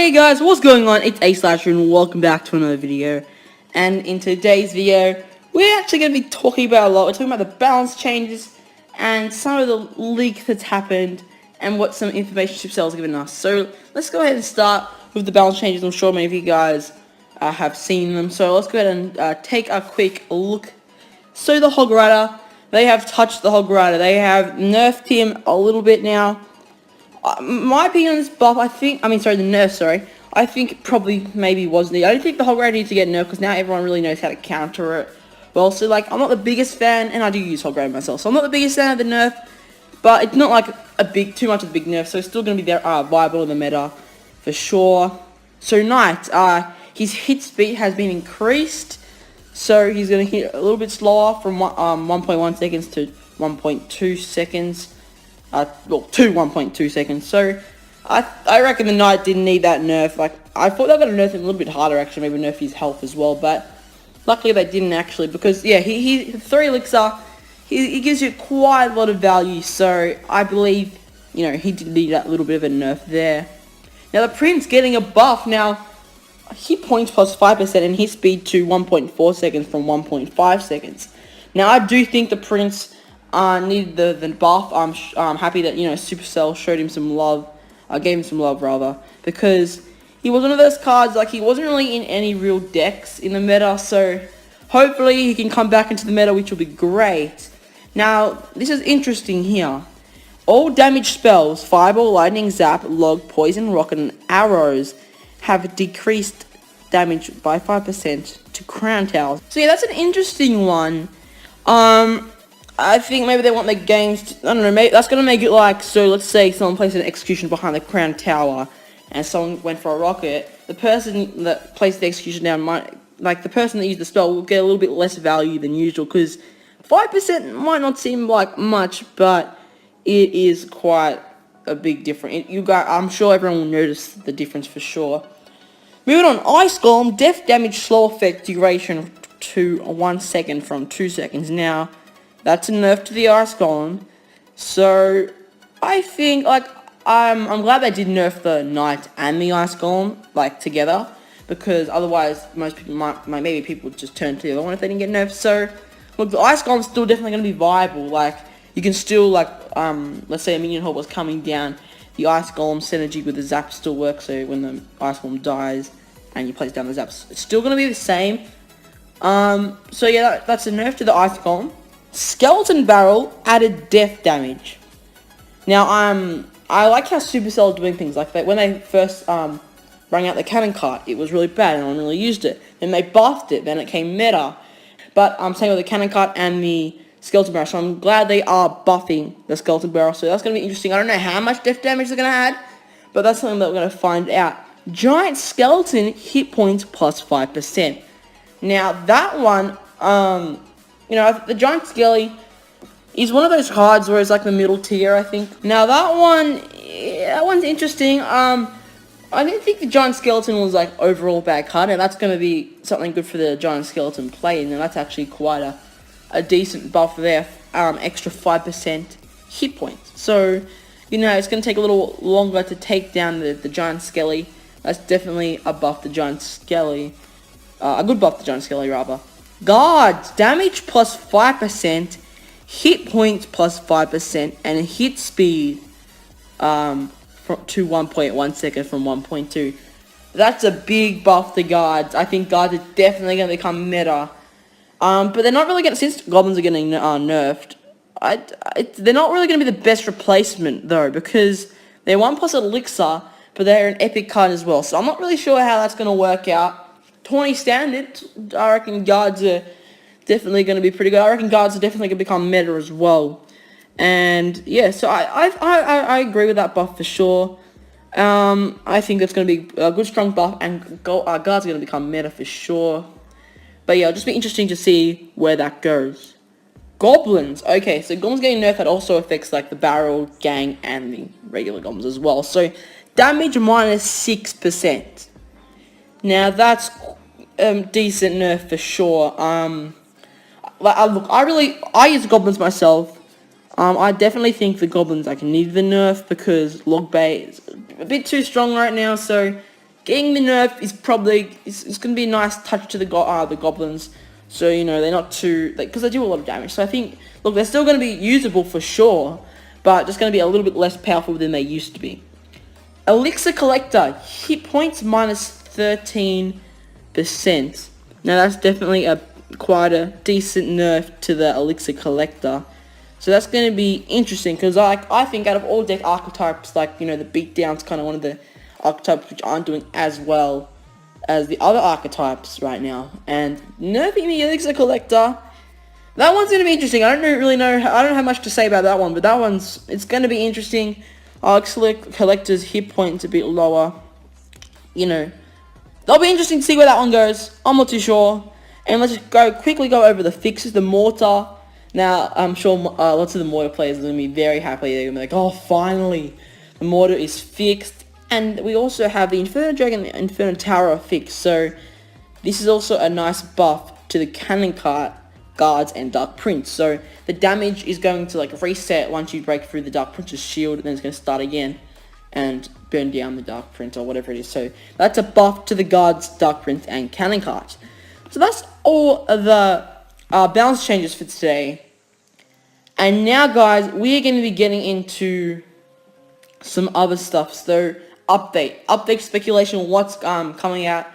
Hey guys, what's going on? It's A/Slasher and welcome back to another video. And in today's video, we're actually going to be talking about a lot. We're talking about the balance changes and some of the leak that's happened and what some information Supercell has given us. So let's go ahead and start with the balance changes. I'm sure many of you guys have seen them. So let's go ahead and take a quick look. So the Hog Rider, they have touched the Hog Rider. They have nerfed him a little bit now. My opinion on this buff, I think probably maybe was needed. I don't think the Hog Rider needs to get nerfed because now everyone really knows how to counter it. Well, so like, I'm not the biggest fan, and I do use Hog Rider myself, so I'm not the biggest fan of the nerf, but it's not like too much of a big nerf, so it's still going to be there, viable in the meta, for sure. So Knight, his hit speed has been increased, so he's going to hit a little bit slower from 1.1 seconds to 1.2 seconds. To 1.2 seconds. So I reckon the Knight didn't need that nerf. Like, I thought they were going to nerf him a little bit harder, actually, maybe nerf his health as well, but luckily they didn't actually, because yeah, he 3 elixir, he gives you quite a lot of value, so I believe, you know, he did need that little bit of a nerf there. Now the Prince getting a buff. Now hit points plus 5% and hit speed to 1.4 seconds from 1.5 seconds. Now I do think the Prince needed the buff. I'm happy that, you know, Supercell showed him some love, gave him some love rather, because he was one of those cards, like, he wasn't really in any real decks in the meta, so hopefully he can come back into the meta, which will be great. Now, this is interesting here. All damage spells, Fireball, Lightning, Zap, Log, Poison, Rocket, and Arrows have decreased damage by 5% to Crown Towers. So yeah, that's an interesting one. I think maybe they want the games to, I don't know, maybe that's going to make it like, so let's say someone placed an execution behind the Crown Tower and someone went for a rocket. The person that placed the execution down might, like, the person that used the spell will get a little bit less value than usual, because 5% might not seem like much, but it is quite a big difference. I'm sure everyone will notice the difference for sure. Moving on, Ice Golem, death damage slow effect duration to 1 second from 2 seconds. Now, that's a nerf to the Ice Golem, so I think, like, I'm glad they did nerf the Knight and the Ice Golem, like, together, because otherwise most people maybe people would just turn to the other one if they didn't get nerfed. So look, the Ice Golem's still definitely going to be viable. Like, you can still, like, let's say a minion horde was coming down, the Ice Golem synergy with the Zap still works, so when the Ice Golem dies and you place down the Zaps, it's still going to be the same. So yeah, that's a nerf to the Ice Golem. Skeleton Barrel added death damage. Now, I like how Supercell are doing things like that. When they first brought out the Cannon Cart, it was really bad and no one really used it. Then they buffed it, then it came meta. But I'm saying with the Cannon Cart and the Skeleton Barrel, so I'm glad they are buffing the Skeleton Barrel. So that's going to be interesting. I don't know how much death damage they're going to add, but that's something that we're going to find out. Giant Skeleton hit points plus 5%. Now that one, you know, the Giant Skelly is one of those cards where it's like the middle tier, I think. Now that one's interesting. I didn't think the Giant Skeleton was like overall bad card, and that's going to be something good for the Giant Skeleton play, and that's actually quite a decent buff there. Extra 5% hit points. So, you know, it's going to take a little longer to take down the Giant Skelly. That's definitely a buff to Giant Skelly. A good buff to Giant Skelly, rather. Guards, damage plus 5%, hit points plus 5%, and hit speed to 1.1 seconds from 1.2. That's a big buff to guards. I think guards are definitely going to become meta. But they're not really going to, since goblins are getting nerfed, they're not really going to be the best replacement, though, because they're 1+ elixir, but they're an epic card as well. So I'm not really sure how that's going to work out. 20 standard, I reckon guards are definitely going to be pretty good. I reckon guards are definitely going to become meta as well. And yeah, so I agree with that buff for sure. I think that's going to be a good strong buff, and guards are going to become meta for sure. But yeah, it'll just be interesting to see where that goes. Goblins. Okay, so goblins getting nerfed, that also affects like the barrel, gang, and the regular goblins as well. So damage minus 6%. Now that's decent nerf for sure. Look, I use goblins myself. I definitely think the goblins need the nerf because Log Bay is a bit too strong right now. So getting the nerf is probably it's going to be a nice touch to the goblins. So, you know, they're not too, because they do a lot of damage. So I think, look, they're still going to be usable for sure, but just going to be a little bit less powerful than they used to be. Elixir Collector, hit points minus 13%. Now that's definitely quite a decent nerf to the Elixir Collector. So that's going to be interesting, because I think out of all deck archetypes, like, you know, the Beatdown's kind of one of the archetypes which aren't doing as well as the other archetypes right now. And nerfing the Elixir Collector, that one's going to be interesting. I don't really know, I don't have much to say about that one, but that one's, it's going to be interesting. Elixir Collector's hit points a bit lower. You know, that'll be interesting to see where that one goes. I'm not too sure. And let's just quickly go over the fixes. The Mortar. Now, I'm sure lots of the Mortar players are going to be very happy. They're going to be like, oh, finally, the Mortar is fixed. And we also have the Inferno Dragon and the Inferno Tower fixed. So, this is also a nice buff to the Cannon Guards and Dark Prince. So, the damage is going to, like, reset once you break through the Dark Prince's shield. And then it's going to start again and burn down the Dark Prince or whatever it is. So, that's a buff to the Guards, Dark Prince, and Cannon Cards. So, that's all of the balance changes for today. And now, guys, we are going to be getting into some other stuff. So, update speculation, what's coming out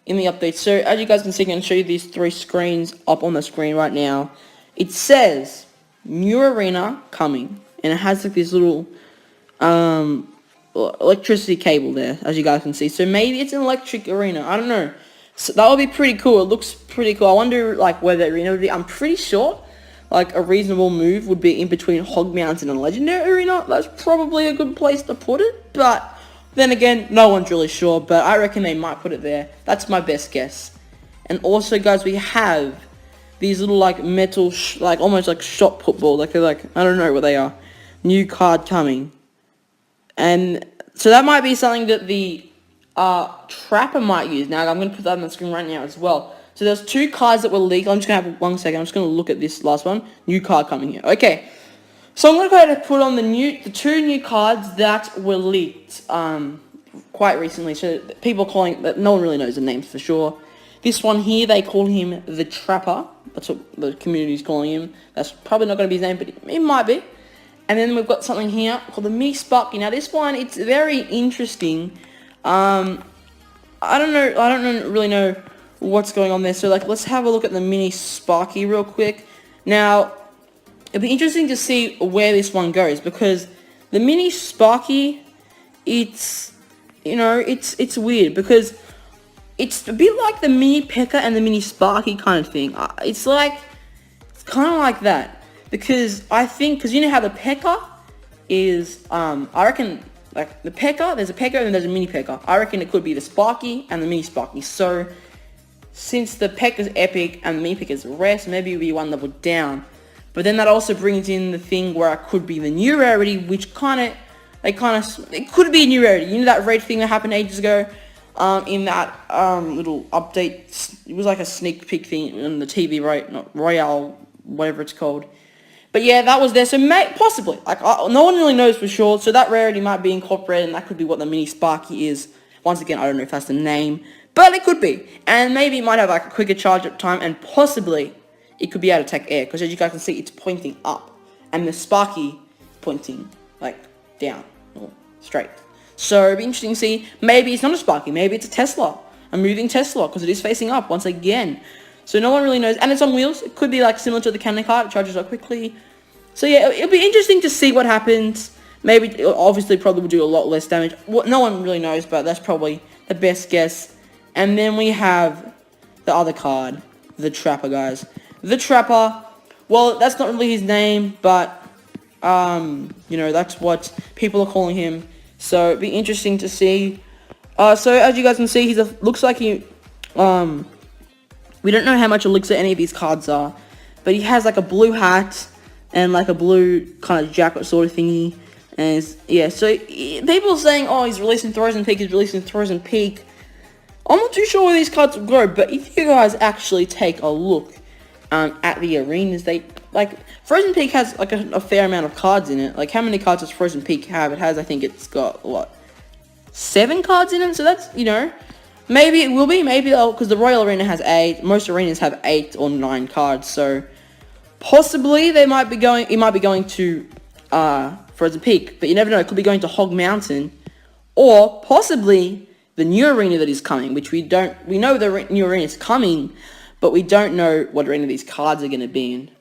in the update. So, as you guys can see, I'm going to show you these 3 screens up on the screen right now. It says, new arena coming, and it has like this little electricity cable there, as you guys can see. So, maybe it's an electric arena, I don't know. So, that would be pretty cool. It looks pretty cool. I wonder, like, where the arena would be. I'm pretty sure, like, a reasonable move would be in between Hog Mountain and Legendary Arena. That's probably a good place to put it, but then again, no one's really sure, but I reckon they might put it there. That's my best guess. And also, guys, we have these little, like, metal, like, almost like shot put ball. Like, they're like, I don't know what they are. New card coming. And so that might be something that the Trapper might use. Now, I'm going to put that on the screen right now as well. So there's 2 cards that were leaked. I'm just going to have 1 second. I'm just going to look at this last one. New card coming here. Okay. So I'm going to go ahead and put on the 2 new cards that were leaked quite recently. So people calling, no one really knows the names for sure. This one here, they call him the Trapper. That's what the community's calling him. That's probably not going to be his name, but it might be. And then we've got something here called the Mini Sparky. Now this one, it's very interesting. I don't really know what's going on there. So like, let's have a look at the Mini Sparky real quick. Now, it'll be interesting to see where this one goes, because the Mini Sparky, it's, you know, it's weird, because it's a bit like the Mini P.E.K.K.A and the Mini Sparky kind of thing. It's kind of like that, because I think, because you know how the P.E.K.K.A is, I reckon, like, the P.E.K.K.A, there's a P.E.K.K.A and then there's a Mini P.E.K.K.A. I reckon it could be the Sparky and the Mini Sparky. So, since the P.E.K.K.A is epic and the Mini P.E.K.K.A is rare, so maybe it'll be 1 level down. But then that also brings in the thing where it could be the new rarity, which it could be a new rarity. You know that raid thing that happened ages ago, in that little update. It was like a sneak peek thing on the TV, right? Not Royale, whatever it's called. But yeah, that was there. So possibly, like, no one really knows for sure. So that rarity might be incorporated, and that could be what the Mini Sparky is. Once again, I don't know if that's the name, but it could be. And maybe it might have like a quicker charge up time, and possibly it could be able to take air, because as you guys can see, it's pointing up, and the Sparky pointing, like, down, or straight. So, it'll be interesting to see, maybe it's not a Sparky, maybe it's a Tesla, a moving Tesla, because it is facing up, once again. So, no one really knows, and it's on wheels. It could be, like, similar to the Cannon card, it charges up quickly. So, yeah, it'll be interesting to see what happens. Maybe, obviously, probably will do a lot less damage. No one really knows, but that's probably the best guess. And then we have the other card, the Trapper, guys. The Trapper, well, that's not really his name, but, you know, that's what people are calling him. So, it'd be interesting to see. So, as you guys can see, looks like he, we don't know how much elixir any of these cards are, but he has, like, a blue hat, and, like, a blue kind of jacket sort of thingy, and, yeah, so, people are saying, oh, he's releasing Frozen Peak, I'm not too sure where these cards will go, but if you guys actually take a look at the arenas, Frozen Peak has, like, a fair amount of cards in it. Like, how many cards does Frozen Peak have? It has, I think it's got, what, 7 cards in it, so that's, maybe it will be, maybe, because the Royal Arena has 8, most arenas have 8 or 9 cards, so possibly it might be going to Frozen Peak, but you never know, it could be going to Hog Mountain, or possibly the new arena that is coming, which we know the new arena is coming, but we don't know what arena these cards are going to be in.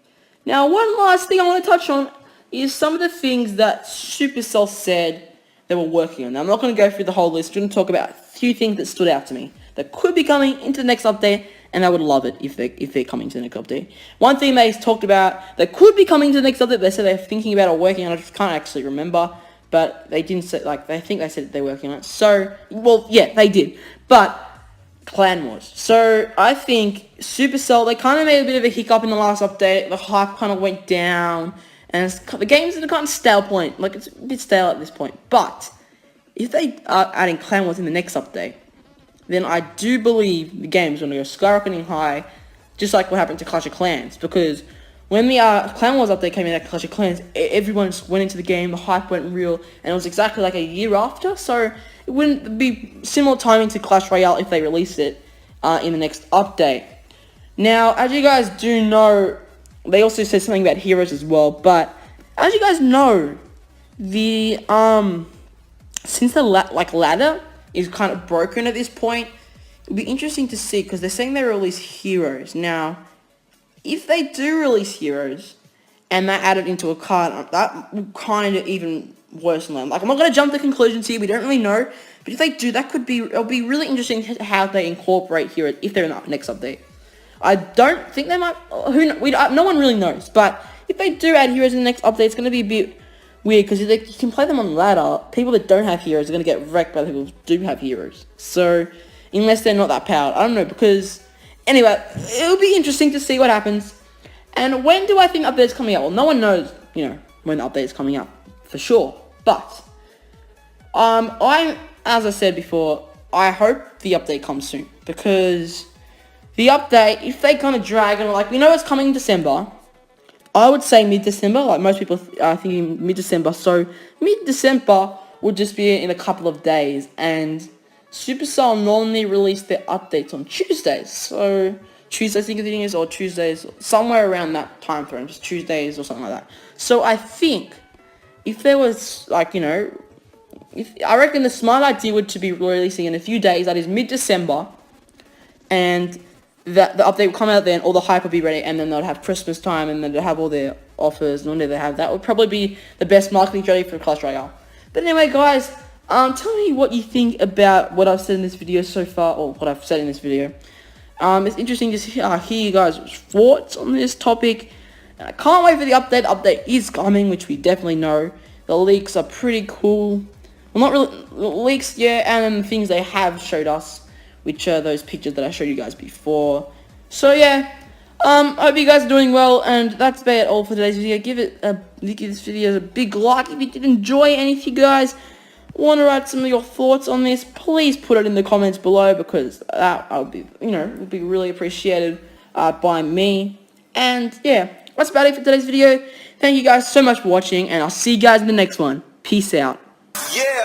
Now, one last thing I want to touch on is some of the things that Supercell said they were working on. Now, I'm not going to go through the whole list. I'm going to talk about a few things that stood out to me that could be coming into the next update, and I would love it if they're coming to the next update. One thing they talked about that could be coming to the next update, they said they're thinking about or working on it. I just can't actually remember, but they didn't say, I think they said they're working on it. So, well, yeah, they did. But Clan Wars. So I think Supercell, they kind of made a bit of a hiccup in the last update. The hype kind of went down, and the game's at a kind of stale point. Like, it's a bit stale at this point. But if they are adding Clan Wars in the next update, then I do believe the game's going to go skyrocketing high, just like what happened to Clash of Clans. Because when the Clan Wars update came in at Clash of Clans, everyone just went into the game, the hype went real, and it was exactly like a year after. So it wouldn't be similar timing to Clash Royale if they released it in the next update. Now, as you guys do know, they also said something about heroes as well. But as you guys know, the since the ladder is kind of broken at this point, it'll be interesting to see because they're saying they release heroes. Now, if they do release heroes and they add it into a card, that will kind of even worse than that. Like, I'm not going to jump to conclusions here. We don't really know. But if they do, it'll be really interesting how they incorporate heroes if they're in the next update. I don't think they might. No one really knows. But if they do add heroes in the next update, it's going to be a bit weird because if you can play them on ladder, people that don't have heroes are going to get wrecked by the people who do have heroes. So, unless they're not that powered. I don't know, because anyway, it'll be interesting to see what happens. And when do I think the update's coming out? Well, no one knows, when the update's coming out for sure. But as I said before, I hope the update comes soon, because the update, if they kind of drag and we know it's coming in December, I would say mid-December. Like, most people are thinking mid-December. So mid-December would just be in a couple of days, and Supercell normally release their updates on Tuesdays. So Tuesdays, I think the thing is, or Tuesdays, somewhere around that time frame, just Tuesdays or something like that. So I think if there was I reckon the smart idea would to be releasing in a few days, that is mid-December, and that the update will come out then, all the hype will be ready, and then they'll have Christmas time, and then they'll have all their offers, and when they have that, would probably be the best marketing strategy for Clash Royale. But anyway, guys, tell me what you think about what I've said in this video so far, or what I've said in this video. It's interesting to hear you guys' thoughts on this topic, and I can't wait for the update. The update is coming, which we definitely know. The leaks are pretty cool. Well, not really leaks, yeah, and then the things they have showed us, which are those pictures that I showed you guys before. So yeah, I hope you guys are doing well, and that's about all for today's video. Give this video a big like if you did enjoy, and if you guys want to write some of your thoughts on this, please put it in the comments below, because that would be, would be really appreciated by me. And yeah, that's about it for today's video. Thank you guys so much for watching, and I'll see you guys in the next one. Peace out. Yeah.